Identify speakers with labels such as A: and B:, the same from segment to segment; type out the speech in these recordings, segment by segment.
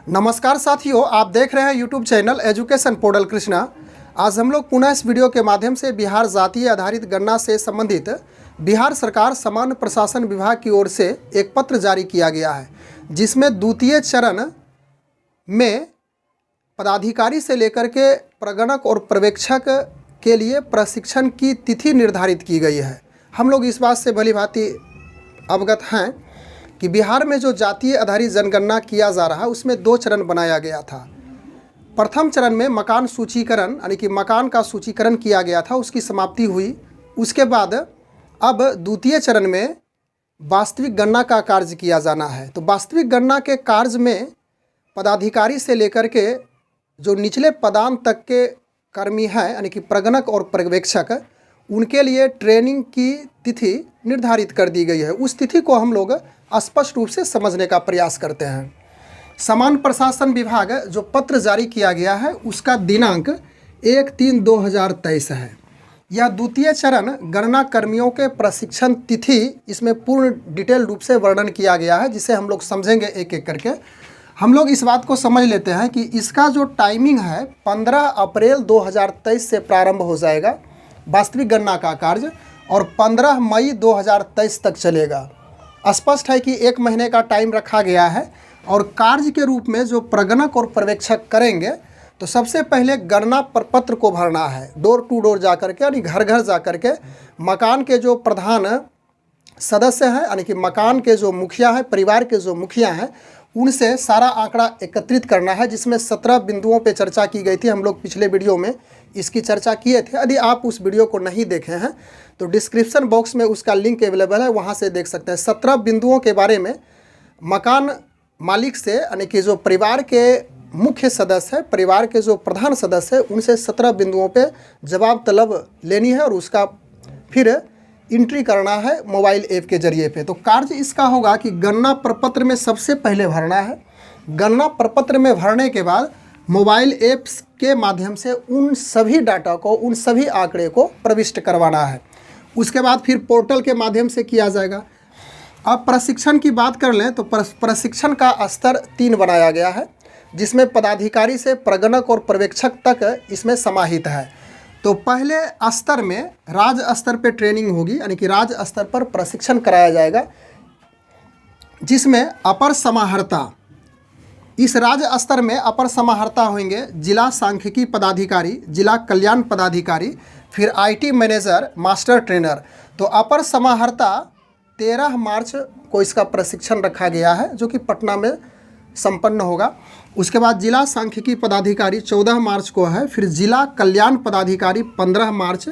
A: नमस्कार साथियों, आप देख रहे हैं YouTube channel education portal Krishna. आज हम लोग पुनः इस वीडियो के माध्यम से बिहार जातीय आधारित गणना से संबंधित बिहार सरकार सामान्य प्रशासन विभाग की ओर से एक पत्र जारी किया गया है, जिसमें द्वितीय चरण में पदाधिकारी से लेकर के प्रगणक और पर्यवेक्षक के लिए प्रशिक्षण की तिथि निर्धारित की गई है। हम लोग इस बात से भली भांति अवगत हैं कि बिहार में जो जातीय आधारित जनगणना किया जा रहा है उसमें 2 चरण बनाया गया था। प्रथम चरण में मकान सूचीकरण यानी कि मकान का सूचीकरण किया गया था, उसकी समाप्ति हुई। उसके बाद अब द्वितीय चरण में वास्तविक गणना का कार्य किया जाना है। तो वास्तविक गणना के कार्य में पदाधिकारी से लेकर के जो निचले पदान तक के कर्मी हैं यानी कि प्रगणक और पर्यवेक्षक, उनके लिए ट्रेनिंग की तिथि निर्धारित कर दी गई है। उस तिथि को हम लोग स्पष्ट रूप से समझने का प्रयास करते हैं। सामान्य प्रशासन विभाग जो पत्र जारी किया गया है उसका दिनांक 1/3/2023 है। यह द्वितीय चरण गणना कर्मियों के प्रशिक्षण तिथि, इसमें पूर्ण डिटेल रूप से वर्णन किया गया है, जिसे हम लोग समझेंगे एक एक करके। हम लोग इस बात को समझ लेते हैं कि इसका जो टाइमिंग है 15 अप्रैल 2023 से प्रारंभ हो जाएगा वास्तविक गणना का कार्य, और 15 मई 2023 तक चलेगा। स्पष्ट है कि 1 महीने का टाइम रखा गया है। और कार्य के रूप में जो प्रगणक और पर्यवेक्षक करेंगे, तो सबसे पहले गणना प्रपत्र को भरना है, डोर टू डोर जा करके यानी घर घर जा करके मकान के जो प्रधान सदस्य हैं यानी कि मकान के जो मुखिया हैं, परिवार के जो मुखिया हैं, उनसे सारा आंकड़ा एकत्रित करना है, जिसमें 17 बिंदुओं पे चर्चा की गई थी। हम लोग पिछले वीडियो में इसकी चर्चा किए थे। यदि आप उस वीडियो को नहीं देखे हैं तो डिस्क्रिप्शन बॉक्स में उसका लिंक अवेलेबल है, वहां से देख सकते हैं। 17 बिंदुओं के बारे में मकान मालिक से यानी कि जो परिवार के मुख्य सदस्य है, परिवार के जो प्रधान सदस्य है, उनसे 17 बिंदुओं पे जवाब तलब लेनी है और उसका फिर एंट्री करना है मोबाइल ऐप के जरिए पे। तो कार्य इसका होगा कि गणना प्रपत्र में सबसे पहले भरना है। गणना प्रपत्र में भरने के बाद मोबाइल ऐप्स के माध्यम से उन सभी डाटा को, उन सभी आंकड़े को प्रविष्ट करवाना है। उसके बाद फिर पोर्टल के माध्यम से किया जाएगा। अब प्रशिक्षण की बात कर लें तो प्रशिक्षण का स्तर 3 बनाया गया है, जिसमें पदाधिकारी से प्रगणक और पर्यवेक्षक तक इसमें समाहित है। तो पहले स्तर में राज्य स्तर पर ट्रेनिंग होगी, यानी कि राज्य स्तर पर प्रशिक्षण कराया जाएगा, जिसमें अपर समाहर्ता, इस राज्य स्तर में अपर समाहर्ता होंगे जिला सांख्यिकी पदाधिकारी, जिला कल्याण पदाधिकारी, फिर आईटी मैनेजर, मास्टर ट्रेनर। तो अपर समाहर्ता 13 मार्च को इसका प्रशिक्षण रखा गया है, जो कि पटना में संपन्न होगा। उसके बाद जिला सांख्यिकी पदाधिकारी 14 मार्च को है, फिर जिला कल्याण पदाधिकारी 15 मार्च,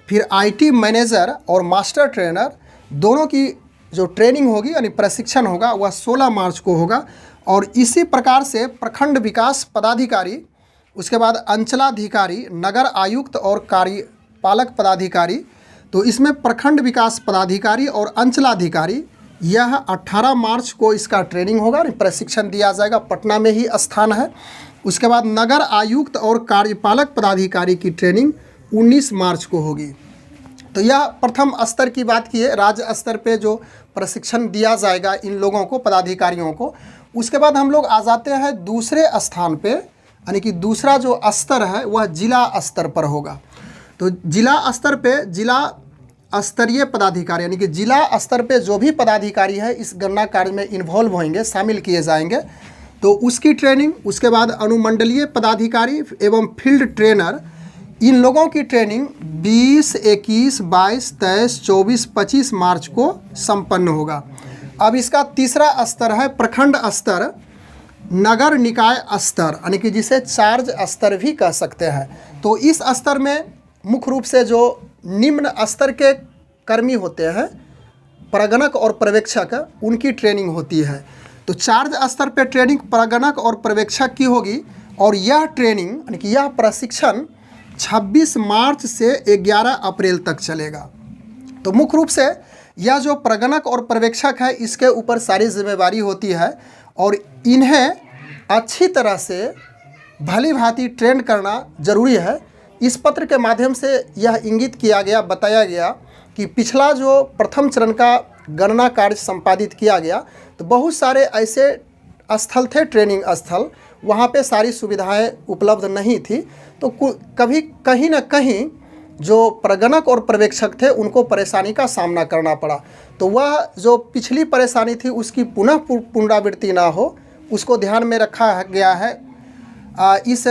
A: फिर आईटी मैनेजर और मास्टर ट्रेनर दोनों की जो ट्रेनिंग होगी यानी प्रशिक्षण होगा वह 16 मार्च को होगा। और इसी प्रकार से प्रखंड विकास पदाधिकारी, उसके बाद अंचलाधिकारी, नगर आयुक्त और कार्यपालक पदाधिकारी, तो इसमें प्रखंड विकास पदाधिकारी और अंचलाधिकारी यह 18 मार्च को इसका ट्रेनिंग होगा, प्रशिक्षण दिया जाएगा, पटना में ही स्थान है। उसके बाद नगर आयुक्त और कार्यपालक पदाधिकारी की ट्रेनिंग 19 मार्च को होगी। तो यह प्रथम स्तर की बात की है, राज्य स्तर पे जो प्रशिक्षण दिया जाएगा इन लोगों को, पदाधिकारियों को। उसके बाद हम लोग आ जाते हैं दूसरे स्थान पे, यानी कि दूसरा जो स्तर है वह जिला स्तर पर होगा। तो जिला स्तर पे जिला स्तरीय पदाधिकारी यानी कि जिला स्तर पे जो भी पदाधिकारी है इस गणना कार्य में इन्वॉल्व होंगे, शामिल किए जाएंगे, तो उसकी ट्रेनिंग। उसके बाद अनुमंडलीय पदाधिकारी एवं फील्ड ट्रेनर, इन लोगों की ट्रेनिंग 20, 21, 22, 23, 24, 25 मार्च को संपन्न होगा। अब इसका तीसरा स्तर है प्रखंड स्तर, नगर निकाय स्तर, यानी कि जिसे चार्ज स्तर भी कह सकते हैं। तो इस स्तर में मुख्य रूप से जो निम्न स्तर के कर्मी होते हैं, प्रगणक और पर्यवेक्षक, उनकी ट्रेनिंग होती है। तो चार्ज स्तर पे ट्रेनिंग प्रगणक और पर्यवेक्षक की होगी, और यह ट्रेनिंग यानी कि यह प्रशिक्षण 26 मार्च से 11 अप्रैल तक चलेगा। तो मुख्य रूप से यह जो प्रगणक और पर्यवेक्षक है इसके ऊपर सारी जिम्मेवारी होती है, और इन्हें अच्छी तरह से भली भांति ट्रेन करना जरूरी है। इस पत्र के माध्यम से यह इंगित किया गया, बताया गया कि पिछला जो प्रथम चरण का गणना कार्य संपादित किया गया, तो बहुत सारे ऐसे स्थल थे, ट्रेनिंग स्थल, वहाँ पे सारी सुविधाएं उपलब्ध नहीं थी। तो कभी कहीं ना कहीं जो प्रगणक और पर्यवेक्षक थे उनको परेशानी का सामना करना पड़ा। तो वह जो पिछली परेशानी थी उसकी पुनः पुनरावृत्ति ना हो, उसको ध्यान में रखा गया है इस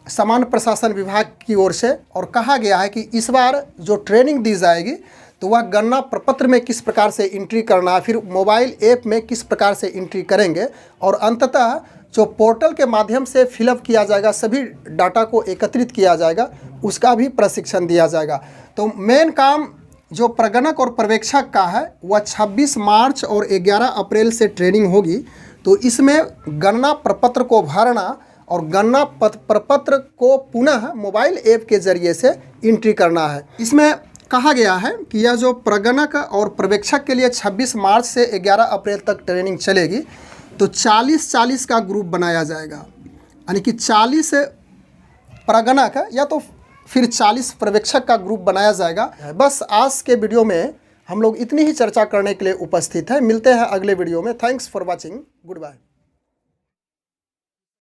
A: सामान्य प्रशासन विभाग की ओर से। और कहा गया है कि इस बार जो ट्रेनिंग दी जाएगी तो वह गणना प्रपत्र में किस प्रकार से एंट्री करना, फिर मोबाइल ऐप में किस प्रकार से एंट्री करेंगे, और अंततः जो पोर्टल के माध्यम से फिलअप किया जाएगा, सभी डाटा को एकत्रित किया जाएगा, उसका भी प्रशिक्षण दिया जाएगा। तो मेन काम जो प्रगणक और पर्यवेक्षक का है वह 26 मार्च और 11 अप्रैल से ट्रेनिंग होगी। तो इसमें गणना प्रपत्र को भरना और गणना प्रपत्र को पुनः मोबाइल ऐप के जरिए से एंट्री करना है। इसमें कहा गया है कि यह जो प्रगणक और पर्यवेक्षक के लिए 26 मार्च से 11 अप्रैल तक ट्रेनिंग चलेगी। तो 40-40 का ग्रुप बनाया जाएगा, यानी कि 40 प्रगणक या तो फिर 40 पर्यवेक्षक का ग्रुप बनाया जाएगा। बस आज के वीडियो में हम लोग इतनी ही चर्चा करने के लिए उपस्थित हैं। मिलते हैं अगले वीडियो में। Thanks for watching. Good bye.